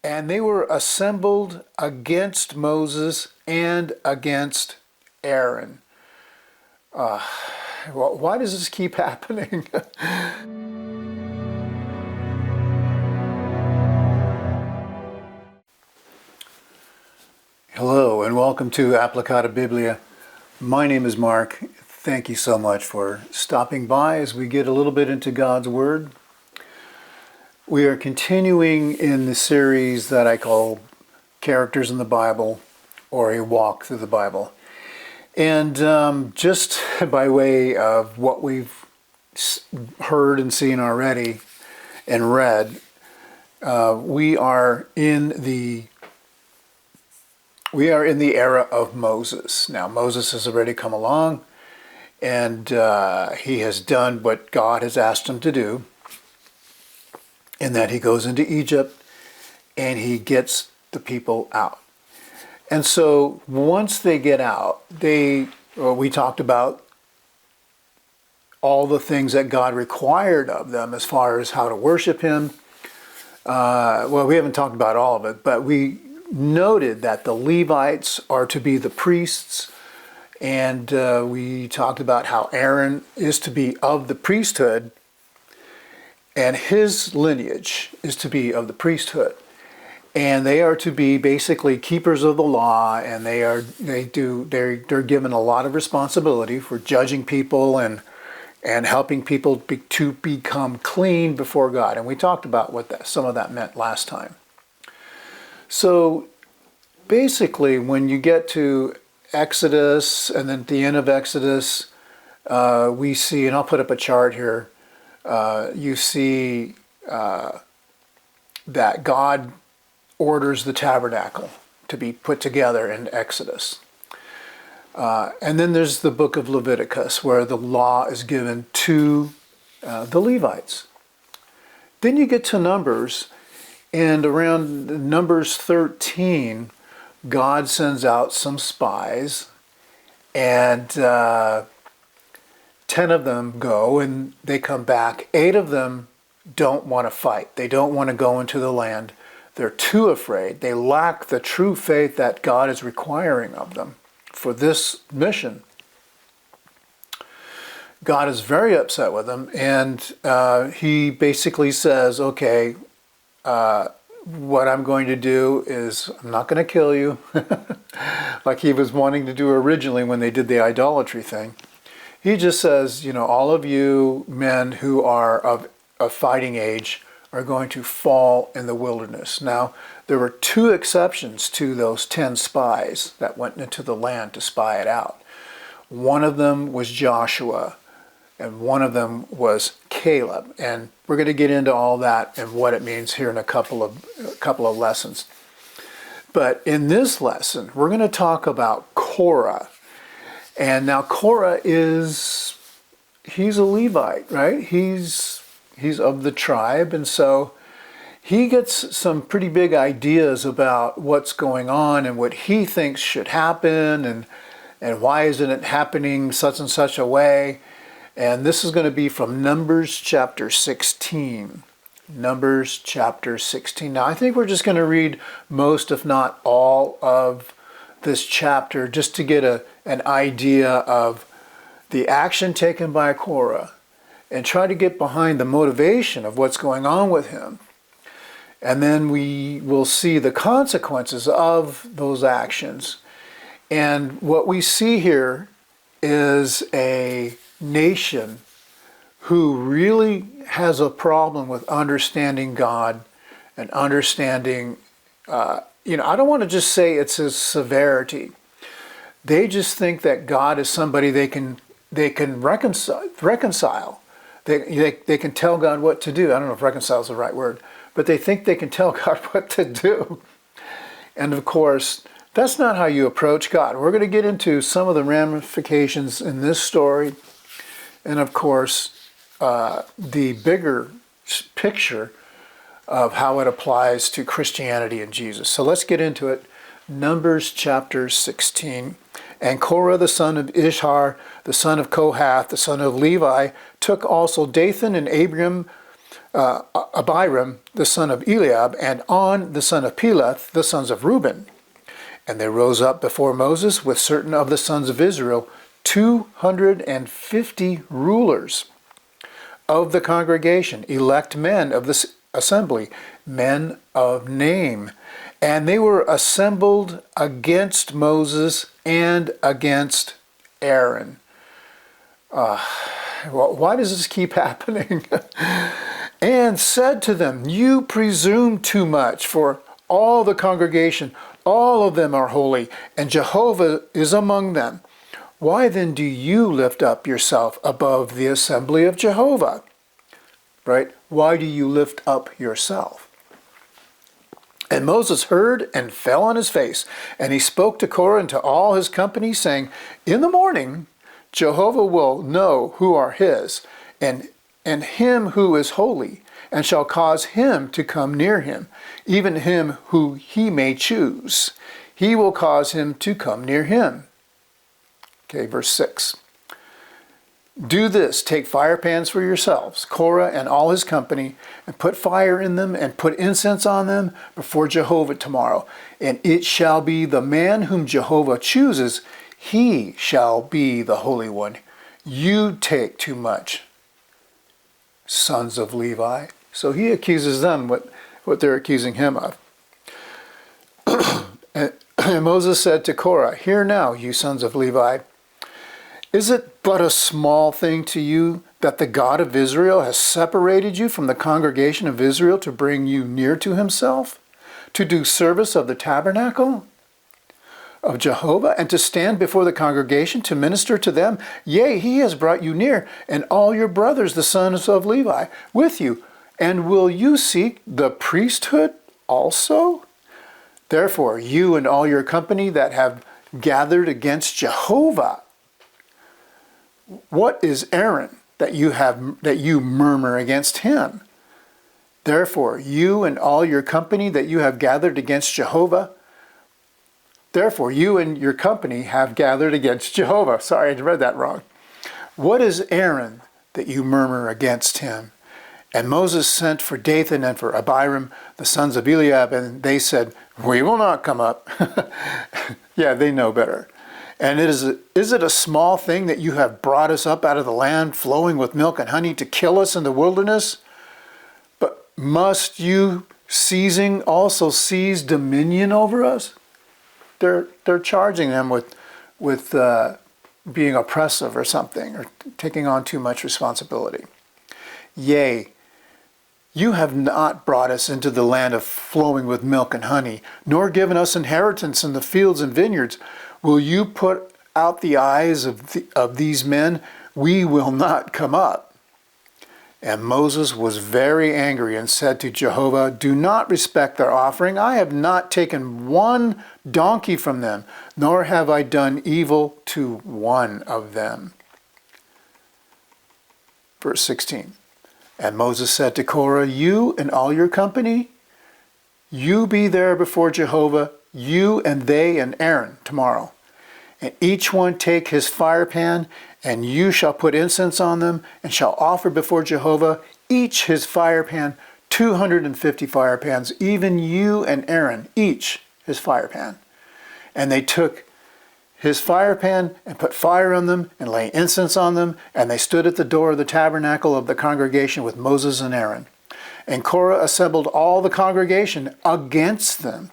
And they were assembled against Moses and against Aaron. Well, why does this keep happening? Hello and welcome to Applicata Biblia. My name is Mark. Thank you so much for stopping by as we get a little bit into God's Word. We are continuing in the series that I call Characters in the Bible, or A Walk Through the Bible. And just by way of what we've heard and seen already and read, we are in the era of Moses. Now, Moses has already come along, and he has done what God has asked him to do, in that he goes into Egypt and he gets the people out. And so once they get out, we talked about all the things that God required of them as far as how to worship him. Well, we haven't talked about all of it, but we noted that the Levites are to be the priests, and we talked about how Aaron is to be of the priesthood, and his lineage is to be of the priesthood. And they are to be basically keepers of the law, and they're given a lot of responsibility for judging people and helping people to become clean before God. And we talked about what some of that meant last time. So basically, when you get to Exodus, and then at the end of Exodus, we see, and I'll put up a chart here, you see that God orders the tabernacle to be put together in Exodus. And then there's the book of Leviticus, where the law is given to the Levites. Then you get to Numbers, and around Numbers 13, God sends out some spies, and 10 of them go, and they come back. 8 of them don't want to fight. They don't want to go into the land. They're too afraid. They lack the true faith that God is requiring of them for this mission. God is very upset with them, and he basically says, okay, what I'm going to do is, I'm not going to kill you, like he was wanting to do originally when they did the idolatry thing. He just says, all of you men who are of fighting age are going to fall in the wilderness. Now, there were 2 exceptions to those 10 spies that went into the land to spy it out. One of them was Joshua, and one of them was Caleb. And we're going to get into all that and what it means here in a couple of lessons. But in this lesson, we're going to talk about Korah. And now Korah he's a Levite, right? He's of the tribe, and so he gets some pretty big ideas about what's going on and what he thinks should happen, and why isn't it happening such and such a way. And this is going to be from Numbers chapter 16. Numbers chapter 16. Now I think we're just going to read most, if not all, of this chapter just to get an idea of the action taken by Korah, and try to get behind the motivation of what's going on with him. And then we will see the consequences of those actions. And what we see here is a nation who really has a problem with understanding God and understanding, I don't want to just say it's his severity. They just think that God is somebody they can reconcile. They can tell God what to do. I don't know if reconcile is the right word, but they think they can tell God what to do. And of course, that's not how you approach God. We're going to get into some of the ramifications in this story, and of course, the bigger picture of how it applies to Christianity and Jesus. So let's get into it. Numbers chapter 16. And Korah the son of Ishar, the son of Kohath, the son of Levi, took also Dathan and Abiram, Abiram, the son of Eliab, and On, the son of Peleth, the sons of Reuben. And they rose up before Moses with certain of the sons of Israel, 250 rulers of the congregation, elect men of the assembly, men of name. And they were assembled against Moses and against Aaron. Why does this keep happening? And said to them, you presume too much, for all the congregation, all of them are holy, and Jehovah is among them. Why then do you lift up yourself above the assembly of Jehovah? Right? Why do you lift up yourself? And Moses heard and fell on his face, and he spoke to Korah and to all his company, saying, in the morning Jehovah will know who are his, and him who is holy, and shall cause him to come near him, even him who he may choose. He will cause him to come near him. Okay, verse 6. Do this, take fire pans for yourselves, Korah and all his company, and put fire in them, and put incense on them before Jehovah tomorrow. And it shall be the man whom Jehovah chooses, he shall be the Holy One. You take too much, sons of Levi. So he accuses them what they're accusing him of. And Moses said to Korah, hear now, you sons of Levi, is it but a small thing to you that the God of Israel has separated you from the congregation of Israel to bring you near to himself, to do service of the tabernacle of Jehovah, and to stand before the congregation to minister to them? Yea, he has brought you near, and all your brothers, the sons of Levi, with you. And will you seek the priesthood also? Therefore, you and all your company that have gathered against Jehovah, what is Aaron that you murmur against him? Therefore, you and all your company that you have gathered against Jehovah, therefore, you and your company have gathered against Jehovah. Sorry, I read that wrong. What is Aaron that you murmur against him? And Moses sent for Dathan and for Abiram, the sons of Eliab, and they said, we will not come up. Yeah, they know better. And is it a small thing that you have brought us up out of the land flowing with milk and honey to kill us in the wilderness? But must you also seize dominion over us? They're charging them with being oppressive or something, or taking on too much responsibility. Yea, you have not brought us into the land of flowing with milk and honey, nor given us inheritance in the fields and vineyards. Will you put out the eyes of these men? We will not come up. And Moses was very angry and said to Jehovah, do not respect their offering. I have not taken one donkey from them, nor have I done evil to one of them. Verse 16. And Moses said to Korah, you and all your company, you be there before Jehovah, you and they and Aaron tomorrow. And each one take his fire pan, and you shall put incense on them, and shall offer before Jehovah, each his fire pan, 250 fire pans, even you and Aaron, each his fire pan. And they took his fire pan and put fire on them and lay incense on them, and they stood at the door of the tabernacle of the congregation with Moses and Aaron. And Korah assembled all the congregation against them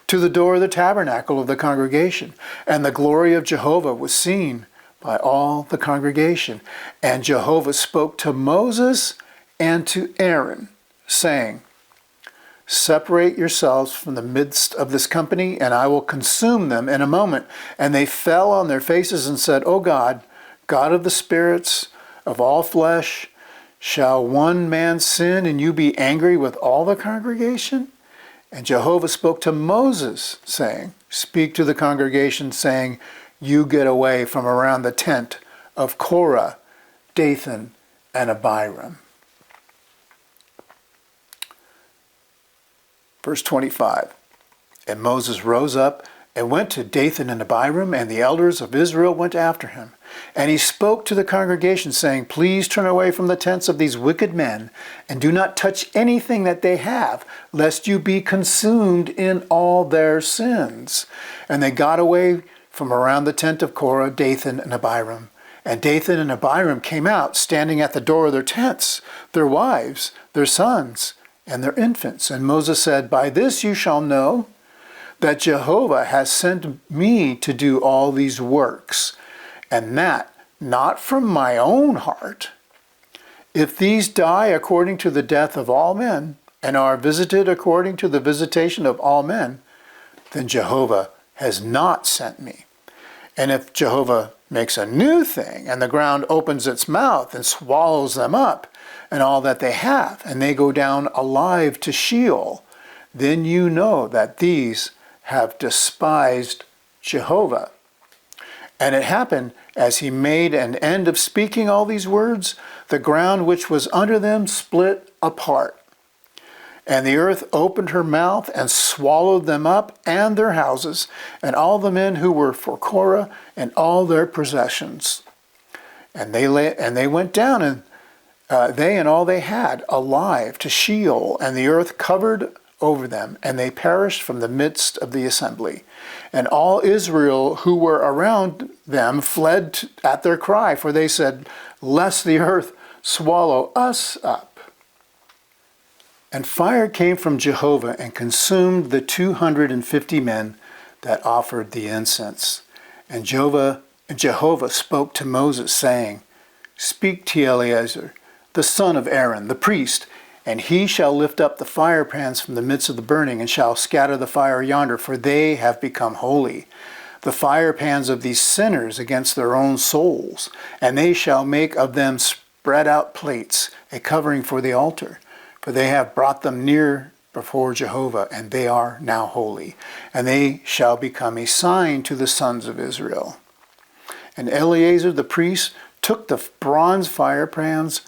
to the door of the tabernacle of the congregation, and the glory of Jehovah was seen by all the congregation. And Jehovah spoke to Moses and to Aaron, saying, separate yourselves from the midst of this company, and I will consume them in a moment. And they fell on their faces and said, O God, God of the spirits of all flesh, shall one man sin and you be angry with all the congregation? And Jehovah spoke to Moses, saying, speak to the congregation, saying, you get away from around the tent of Korah, Dathan, and Abiram. Verse 25, and Moses rose up and went to Dathan and Abiram, and the elders of Israel went after him. And he spoke to the congregation, saying, Please turn away from the tents of these wicked men, and do not touch anything that they have, lest you be consumed in all their sins. And they got away from around the tent of Korah, Dathan and Abiram. And Dathan and Abiram came out, standing at the door of their tents, their wives, their sons, and their infants. And Moses said, By this you shall know that Jehovah has sent me to do all these works, and that not from my own heart. If these die according to the death of all men, and are visited according to the visitation of all men, then Jehovah has not sent me. And if Jehovah makes a new thing, and the ground opens its mouth and swallows them up, and all that they have, and they go down alive to Sheol, then you know that these have despised Jehovah. And it happened, as he made an end of speaking all these words, the ground which was under them split apart. And the earth opened her mouth and swallowed them up and their houses, and all the men who were for Korah, and all their possessions. And they went down, and they and all they had, alive to Sheol, and the earth covered over them, and they perished from the midst of the assembly. And all Israel who were around them fled at their cry, for they said, Lest the earth swallow us up. And fire came from Jehovah and consumed the 250 men that offered the incense. And Jehovah spoke to Moses, saying, Speak to Eleazar, the son of Aaron, the priest, and he shall lift up the fire pans from the midst of the burning, and shall scatter the fire yonder, for they have become holy. The fire pans of these sinners against their own souls, and they shall make of them spread out plates, a covering for the altar. For they have brought them near before Jehovah, and they are now holy. And they shall become a sign to the sons of Israel. And Eleazar the priest took the bronze fire pans,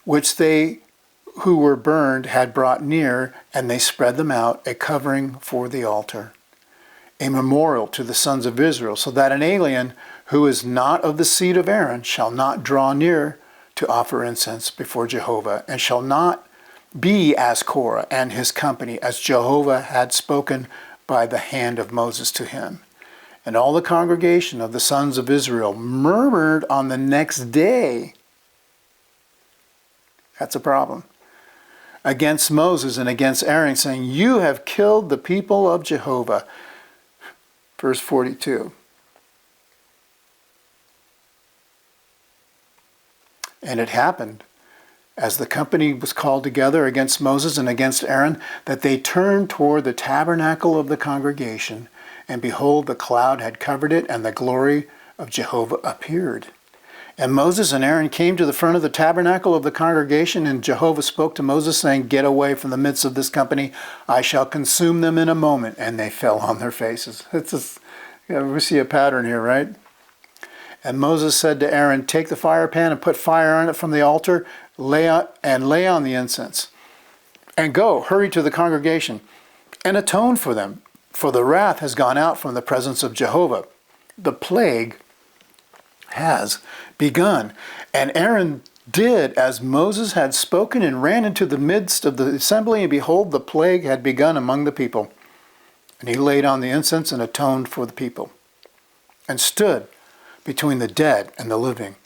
which they who were burned had brought near, and they spread them out, a covering for the altar, a memorial to the sons of Israel, so that an alien who is not of the seed of Aaron shall not draw near to offer incense before Jehovah, and shall not be as Korah and his company, as Jehovah had spoken by the hand of Moses to him. And all the congregation of the sons of Israel murmured on the next day. That's a problem. Against Moses and against Aaron, saying, You have killed the people of Jehovah. Verse 42. And it happened, as the company was called together against Moses and against Aaron, that they turned toward the tabernacle of the congregation, and behold, the cloud had covered it, and the glory of Jehovah appeared. And Moses and Aaron came to the front of the tabernacle of the congregation, and Jehovah spoke to Moses, saying, Get away from the midst of this company. I shall consume them in a moment. And they fell on their faces. We see a pattern here, right? And Moses said to Aaron, Take the fire pan and put fire on it from the altar, lay on the incense. And go, hurry to the congregation, and atone for them, for the wrath has gone out from the presence of Jehovah. The plague has begun. And Aaron did as Moses had spoken, and ran into the midst of the assembly, and behold, the plague had begun among the people. And he laid on the incense and atoned for the people, and stood between the dead and the living.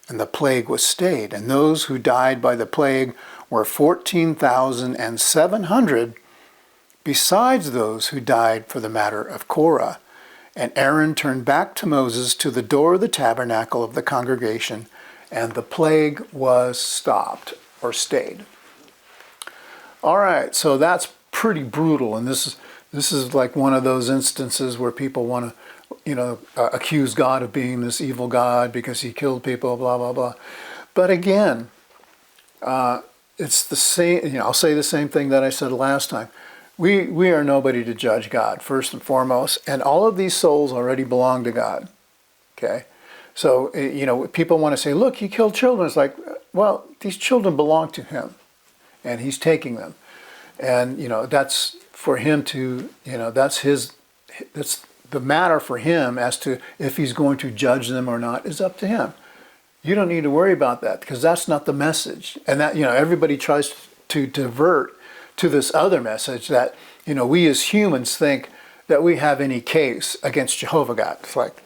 And the plague was stayed. And those who died by the plague were 14,700, besides those who died for the matter of Korah. And Aaron turned back to Moses to the door of the tabernacle of the congregation, and the plague was stopped, or stayed. All right, so that's pretty brutal, and this is like one of those instances where people want to, accuse God of being this evil God because he killed people, blah, blah, blah. But again, it's the same, I'll say the same thing that I said last time. We are nobody to judge God, first and foremost, and all of these souls already belong to God, okay? So, people want to say, look, he killed children. It's like, well, these children belong to him, and he's taking them. And, that's for him to, that's the matter for him as to if he's going to judge them or not is up to him. You don't need to worry about that because that's not the message. And that, everybody tries to divert to this other message that, we as humans think that we have any case against Jehovah God. It's like,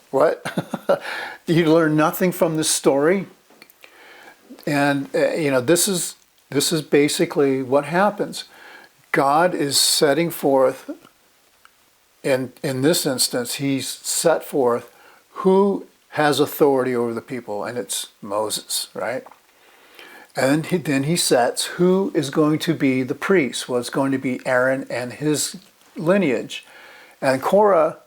what? You learn nothing from this story? And, this is basically what happens. God is setting forth, in this instance, he's set forth who has authority over the people, and it's Moses, right? And then he sets who is going to be the priest. Well, it's going to be Aaron and his lineage. And Korah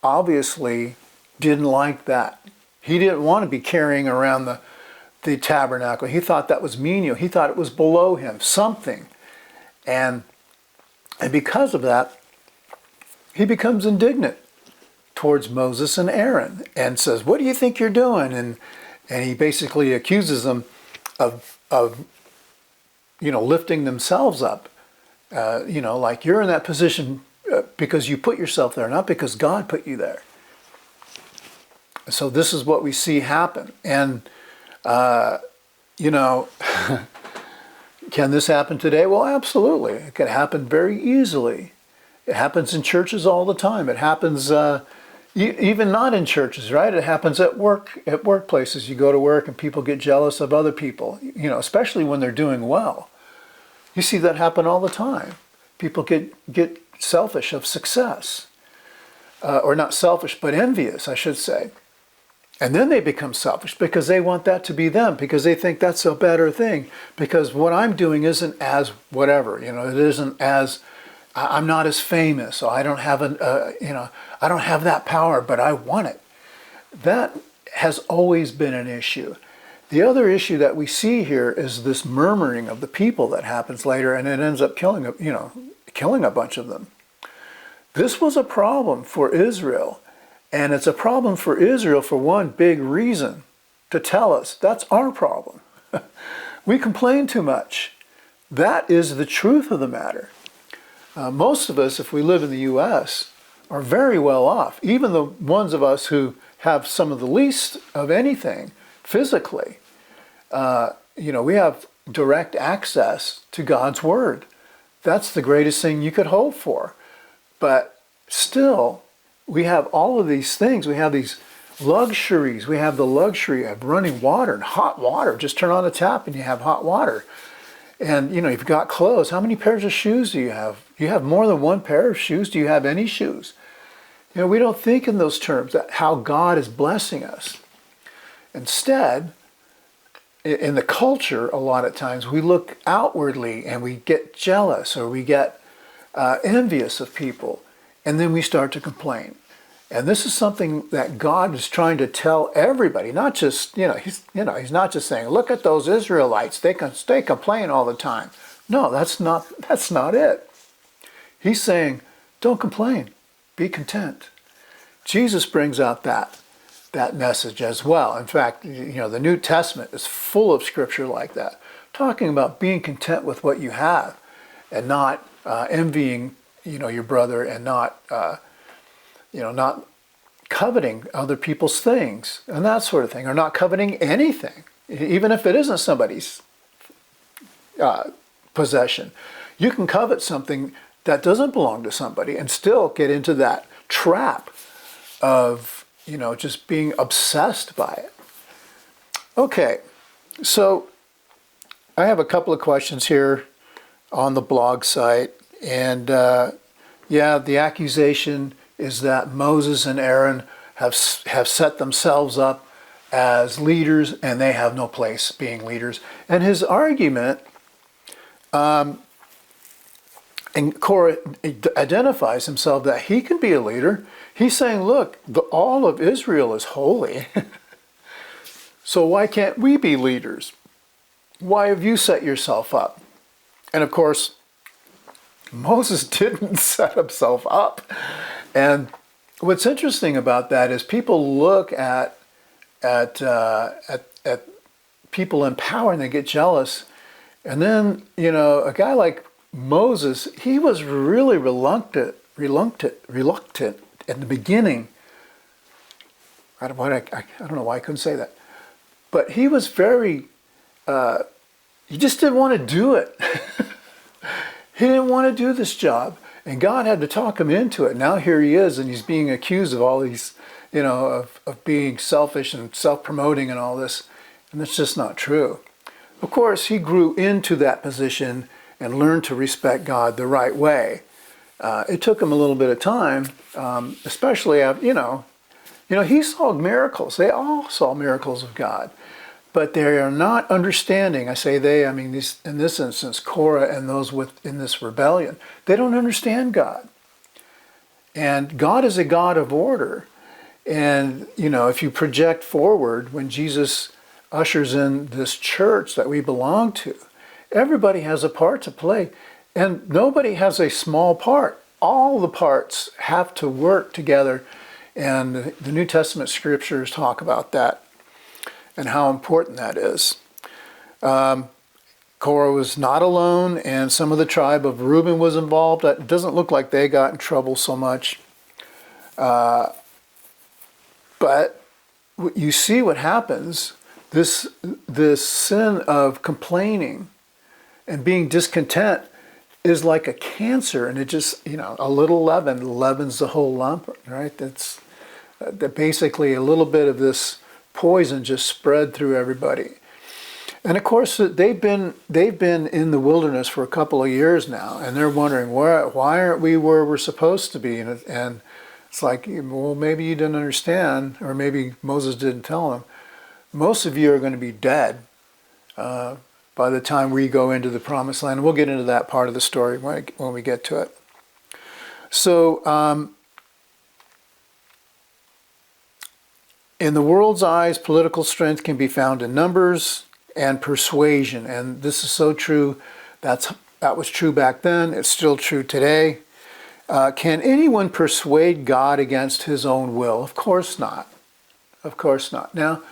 obviously didn't like that. He didn't want to be carrying around the tabernacle. He thought that was menial. He thought it was below him, something. And because of that, he becomes indignant towards Moses and Aaron and says, what do you think you're doing? And he basically accuses them of lifting themselves up. Like you're in that position because you put yourself there, not because God put you there. So this is what we see happen. And, can this happen today? Well, absolutely. It can happen very easily. It happens in churches all the time. It happens even not in churches, right? It happens at workplaces. You go to work and people get jealous of other people, especially when they're doing well. You see that happen all the time. People get selfish of success. Or not selfish, but envious, I should say. And then they become selfish because they want that to be them, because they think that's a better thing. Because what I'm doing isn't as whatever, it isn't as, I'm not as famous, so I don't have I don't have that power, but I want it. That has always been an issue. The other issue that we see here is this murmuring of the people that happens later, and it ends up killing a bunch of them. This was a problem for Israel. And it's a problem for Israel for one big reason, to tell us that's our problem. We complain too much. That is the truth of the matter. Most of us, if we live in the U.S., are very well off. Even the ones of us who have some of the least of anything physically, we have direct access to God's Word. That's the greatest thing you could hope for. But still, we have all of these things. We have these luxuries. We have the luxury of running water and hot water. Just turn on the tap and you have hot water. And, you've got clothes. How many pairs of shoes do you have? Do you have more than one pair of shoes? Do you have any shoes? We don't think in those terms, that how God is blessing us. Instead, in the culture, a lot of times, we look outwardly and we get jealous or we get envious of people. And then we start to complain. And this is something that God is trying to tell everybody, not just, he's not just saying, look at those Israelites, they complain all the time. No, that's not it. He's saying, don't complain, be content. Jesus brings out that message as well. In fact, the New Testament is full of scripture like that, talking about being content with what you have and not envying your brother, and not, not coveting other people's things and that sort of thing, or not coveting anything, even if it isn't somebody's possession. You can covet something that doesn't belong to somebody and still get into that trap of, just being obsessed by it. Okay, so I have a couple of questions here on the blog site. And the accusation is that Moses and Aaron have set themselves up as leaders, and they have no place being leaders. And his argument, and Korah identifies himself that he can be a leader. He's saying, look, all of Israel is holy. So why can't we be leaders? Why have you set yourself up? And of course, Moses didn't set himself up. And what's interesting about that is people look at people in power and they get jealous. And then, a guy like Moses, he was really reluctant in the beginning, I don't know why I couldn't say that, but he was very, he just didn't want to do it. He didn't want to do this job. And God had to talk him into it. Now here he is, and he's being accused of all these, of being selfish and self-promoting and all this. And that's just not true. Of course, he grew into that position and learned to respect God the right way. It took him a little bit of time, especially after, he saw miracles. They all saw miracles of God. But they are not understanding. I say they, I mean, in this instance, Korah and those in this rebellion. They don't understand God. And God is a God of order. And, if you project forward, when Jesus ushers in this church that we belong to, everybody has a part to play. And nobody has a small part. All the parts have to work together. And the New Testament scriptures talk about that and how important that is. Korah was not alone, and some of the tribe of Reuben was involved. It doesn't look like they got in trouble so much. But you see what happens. This sin of complaining and being discontent is like a cancer, and it just, a little leaven leavens the whole lump, right? That's basically a little bit of this poison just spread through everybody. And of course, they've been in the wilderness for a couple of years now, and they're wondering, why aren't we where we're supposed to be? And it's like, well, maybe you didn't understand, or maybe Moses didn't tell them. Most of you are going to be dead by the time we go into the promised land. We'll get into that part of the story when we get to it. So, in the world's eyes, political strength can be found in numbers and persuasion. And this is so true. That was true back then. It's still true today. Can anyone persuade God against his own will? Of course not. Of course not. Now,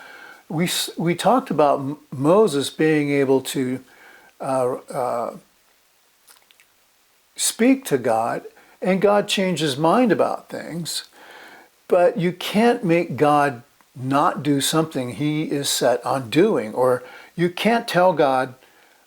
we talked about Moses being able to speak to God, and God changed his mind about things. But you can't make God not do something he is set on doing. Or you can't tell God,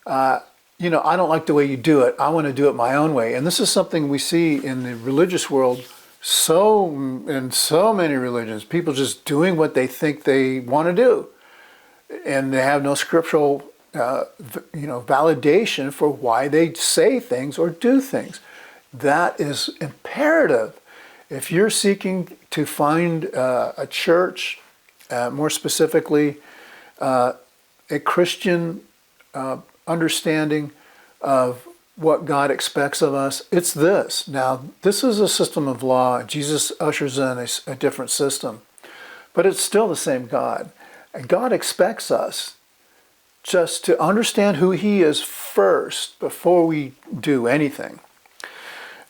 I don't like the way you do it. I want to do it my own way. And this is something we see in the religious world in so many religions. People just doing what they think they want to do. And they have no scriptural validation for why they say things or do things. That is imperative. If you're seeking to find a church, more specifically a Christian understanding of what God expects of us, it's this. Now, this is a system of law. Jesus ushers in a different system, but it's still the same God. And God expects us just to understand who he is first before we do anything.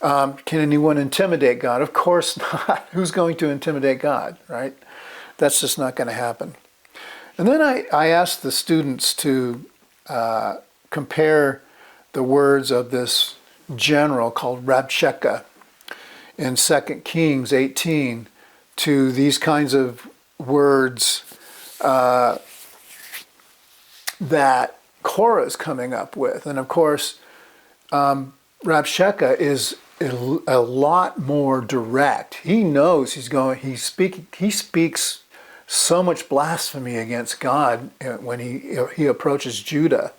Can anyone intimidate God? Of course not. Who's going to intimidate God, right? That's just not going to happen. And then I asked the students to compare the words of this general called Rabshakeh in 2 Kings 18 to these kinds of words that Korah is coming up with. And of course, Rabshakeh is a lot more direct. He knows he speaks so much blasphemy against God when he approaches Judah.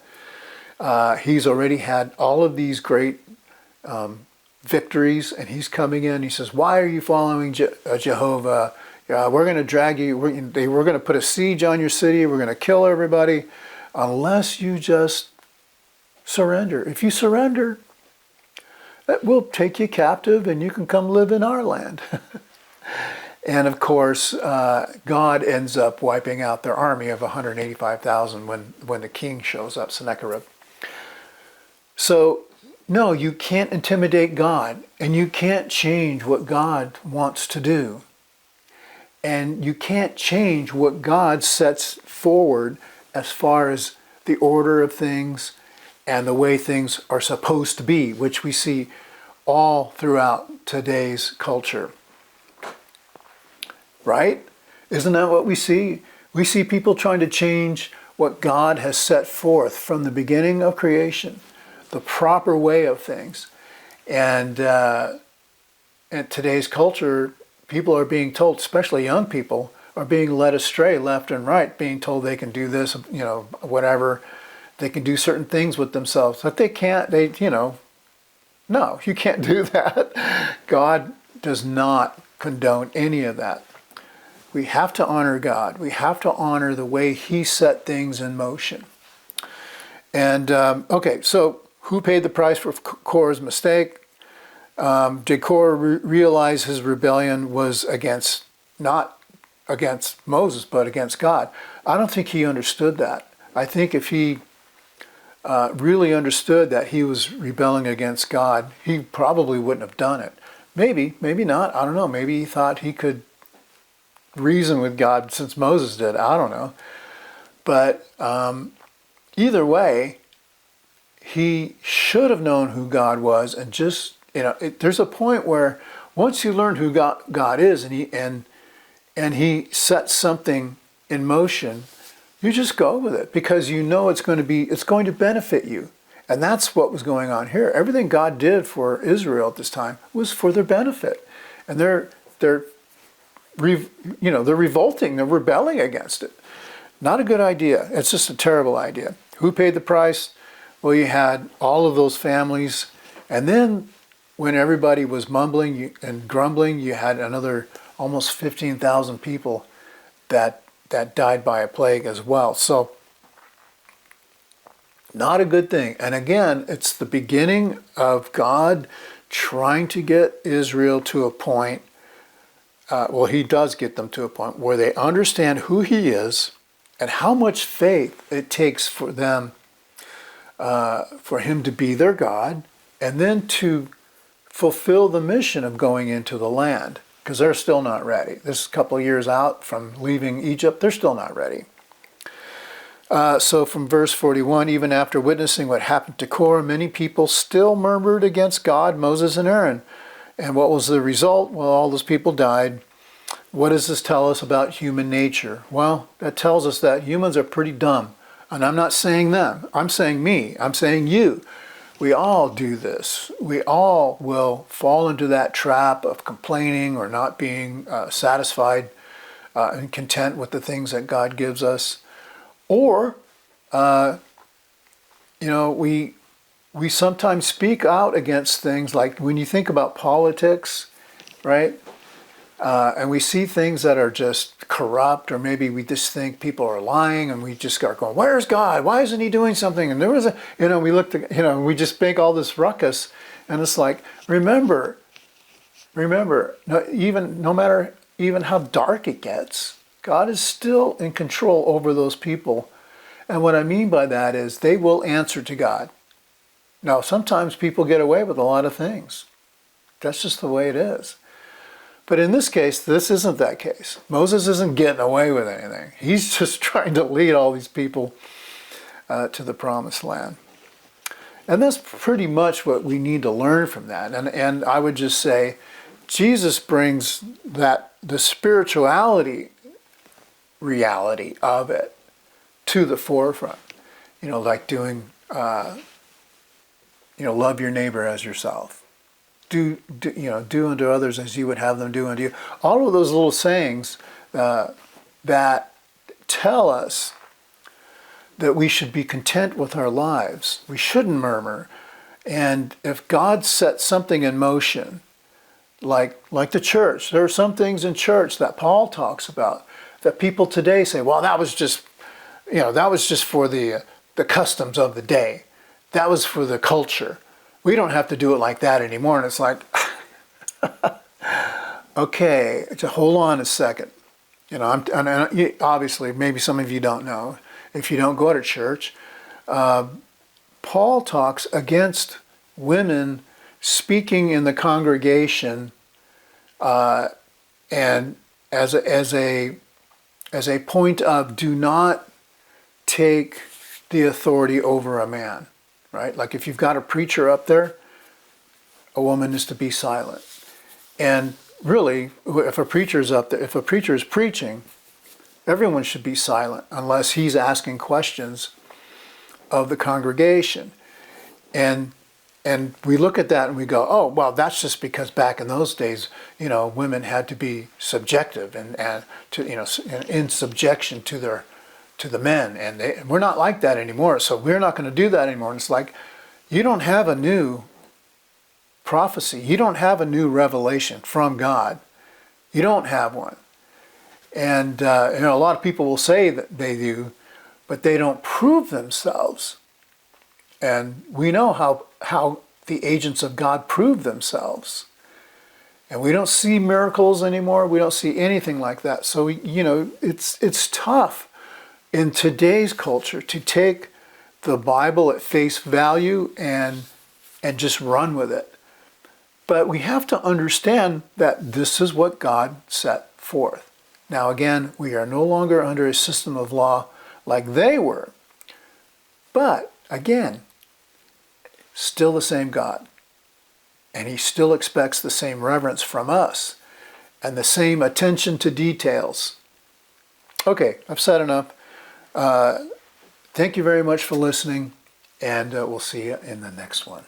He's already had all of these great victories, and he's coming in. He says, "Why are you following Jehovah? We're going to drag you. We're going to put a siege on your city. We're going to kill everybody unless you just surrender. If you surrender, we'll take you captive, and you can come live in our land." And of course, God ends up wiping out their army of 185,000 when the king shows up, Sennacherib. So, no, you can't intimidate God, and you can't change what God wants to do. And you can't change what God sets forward as far as the order of things and the way things are supposed to be, which we see all throughout today's culture. right? Isn't that what we see? We see people trying to change what God has set forth from the beginning of creation, the proper way of things. And in today's culture, people are being told, especially young people, are being led astray left and right, being told they can do this, whatever. They can do certain things with themselves. But they can't, no, you can't do that. God does not condone any of that. We have to honor God. We have to honor the way He set things in motion. And, okay, so who paid the price for Korah's mistake? Did Korah realize his rebellion was not against Moses, but against God? I don't think he understood that. I think if he really understood that he was rebelling against God, he probably wouldn't have done it. Maybe not. I don't know. Maybe he thought he could reason with God since Moses did. I don't know. But either way, he should have known who God was, and just, there's a point where once you learn who God is, and He sets something in motion, you just go with it because you know it's going to benefit you. And that's what was going on here. Everything God did for Israel at this time was for their benefit. And they're revolting, they're rebelling against it. Not a good idea. It's just a terrible idea. Who paid the price? Well, you had all of those families. And then when everybody was mumbling and grumbling, you had another almost 15,000 people that died by a plague as well. So, not a good thing. And again, it's the beginning of God trying to get Israel to a point, He does get them to a point where they understand who He is and how much faith it takes for them, for Him to be their God, and then to fulfill the mission of going into the land, because they're still not ready. This is a couple of years out from leaving Egypt, they're still not ready. So from verse 41, even after witnessing what happened to Korah, many people still murmured against God, Moses, and Aaron. And what was the result? Well, all those people died. What does this tell us about human nature? Well, that tells us that humans are pretty dumb. And I'm not saying them. I'm saying me. I'm saying you. We all do this. We all will fall into that trap of complaining or not being satisfied and content with the things that God gives us. Or, we sometimes speak out against things like when you think about politics, right? And we see things that are just corrupt, or maybe we just think people are lying, and we just start going, "Where's God? Why isn't He doing something?" And there was we just make all this ruckus, and it's like, remember, no matter even how dark it gets, God is still in control over those people. And what I mean by that is they will answer to God. Now, sometimes people get away with a lot of things. That's just the way it is. But in this case, this isn't that case. Moses isn't getting away with anything. He's just trying to lead all these people to the promised land. And that's pretty much what we need to learn from that. And I would just say, Jesus brings the spirituality reality of it to the forefront. Like doing, love your neighbor as yourself. Do unto others as you would have them do unto you. All of those little sayings that tell us that we should be content with our lives. We shouldn't murmur. And if God sets something in motion, like the church, there are some things in church that Paul talks about that people today say, well, that was just for the customs of the day. That was for the culture. We don't have to do it like that anymore. And it's like, okay, hold on a second. Obviously, maybe some of you don't know. If you don't go to church, Paul talks against women speaking in the congregation, and as a point of do not take the authority over a man, right? Like if you've got a preacher up there, a woman is to be silent. And really, if a preacher's up there, if a preacher is preaching, everyone should be silent unless he's asking questions of the congregation. And we look at that and we go, oh, well, that's just because back in those days, women had to be subjective and to, in subjection to the men. And we're not like that anymore. So we're not going to do that anymore. And it's like, you don't have a new prophecy. You don't have a new revelation from God. You don't have one. And a lot of people will say that they do, but they don't prove themselves. And we know how the agents of God prove themselves. And we don't see miracles anymore. We don't see anything like that. So, it's tough in today's culture to take the Bible at face value and just run with it. But we have to understand that this is what God set forth. Now again, we are no longer under a system of law like they were. But again, still the same God. And he still expects the same reverence from us and the same attention to details. Okay, I've said enough. Thank you very much for listening, and we'll see you in the next one.